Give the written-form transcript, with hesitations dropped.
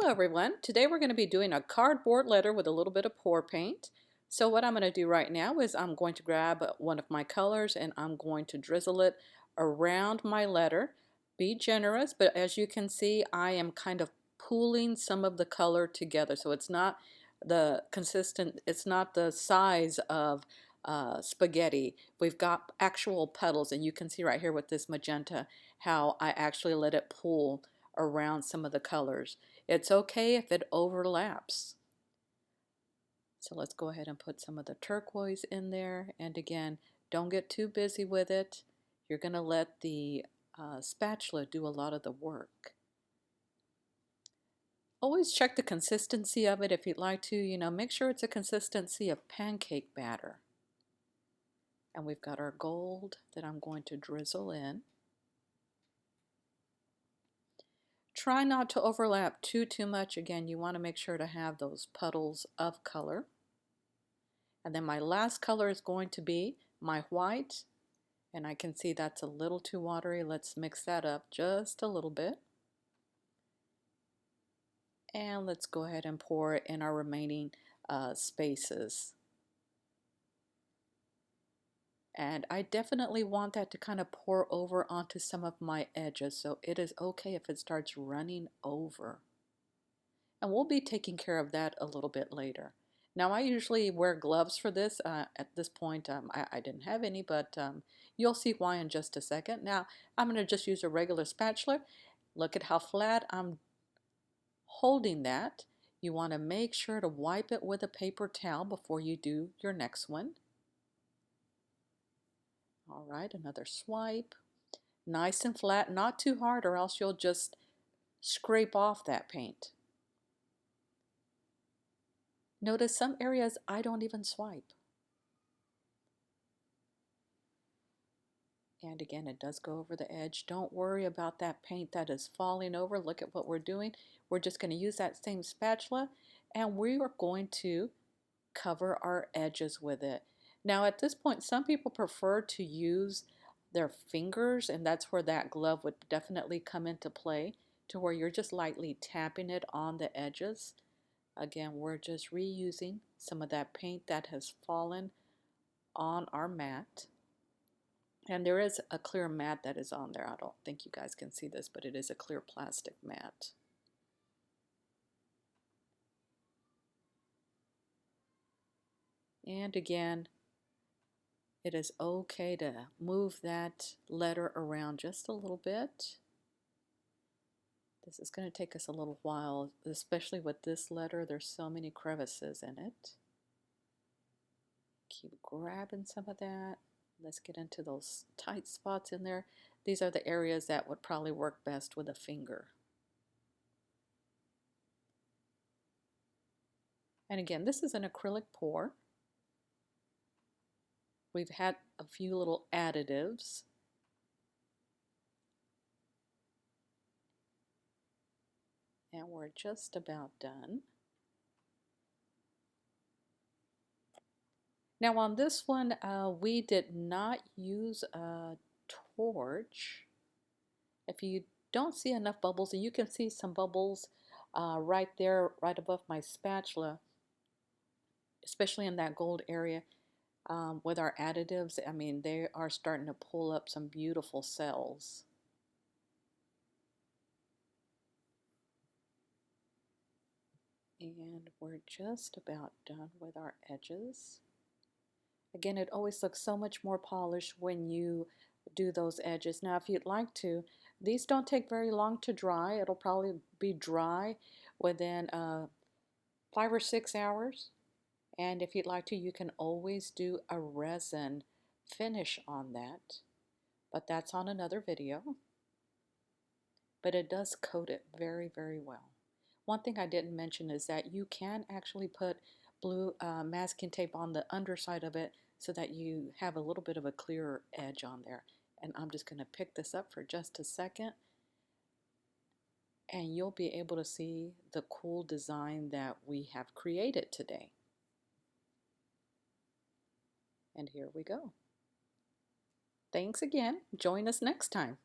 Hello everyone. Today we're going to be doing a cardboard letter with a little bit of pour paint. So what I'm going to do right now is I'm going to grab one of my colors and I'm going to drizzle it around my letter. Be generous, but as you can see, I am kind of pooling some of the color together. So it's not it's not the size of spaghetti. We've got actual petals, and you can see right here with this magenta how I actually let it pool around some of the colors. It's okay if it overlaps. So let's go ahead and put some of the turquoise in there. And again, don't get too busy with it. You're going to let the spatula do a lot of the work. Always check the consistency of it if you'd like to. Make sure it's a consistency of pancake batter. And we've got our gold that I'm going to drizzle in. Try not to overlap too much. Again, you want to make sure to have those puddles of color. And then my last color is going to be my white. And I can see that's a little too watery. Let's mix that up just a little bit. And let's go ahead and pour it in our remaining spaces. And I definitely want that to kind of pour over onto some of my edges. So it is okay if it starts running over. And we'll be taking care of that a little bit later. Now I usually wear gloves for this. At this point I didn't have any, but you'll see why in just a second. Now I'm going to just use a regular spatula. Look at how flat I'm holding that. You want to make sure to wipe it with a paper towel before you do your next one. All right, another swipe. Nice and flat, not too hard or else you'll just scrape off that paint. Notice some areas I don't even swipe. And again, it does go over the edge. Don't worry about that paint that is falling over. Look at what we're doing. We're just going to use that same spatula and we are going to cover our edges with it. Now at this point, some people prefer to use their fingers, and that's where that glove would definitely come into play, to where you're just lightly tapping it on the edges. Again, we're just reusing some of that paint that has fallen on our mat. And there is a clear mat that is on there. I don't think you guys can see this, but it is a clear plastic mat. And again, it is okay to move that letter around just a little bit. This is going to take us a little while, especially with this letter. There's so many crevices in it. Keep grabbing some of that. Let's get into those tight spots in there. These are the areas that would probably work best with a finger. And again, this is an acrylic pour. We've had a few little additives. And we're just about done. Now on this one, we did not use a torch. If you don't see enough bubbles, and you can see some bubbles right there, right above my spatula, especially in that gold area, with our additives, I mean, they are starting to pull up some beautiful cells. And we're just about done with our edges. Again, it always looks so much more polished when you do those edges. Now, if you'd like to, these don't take very long to dry. It'll probably be dry within 5 or 6 hours. And if you'd like to, you can always do a resin finish on that. But that's on another video. But it does coat it very, very well. One thing I didn't mention is that you can actually put blue masking tape on the underside of it so that you have a little bit of a clearer edge on there. And I'm just going to pick this up for just a second, and you'll be able to see the cool design that we have created today. And here we go. Thanks again. Join us next time.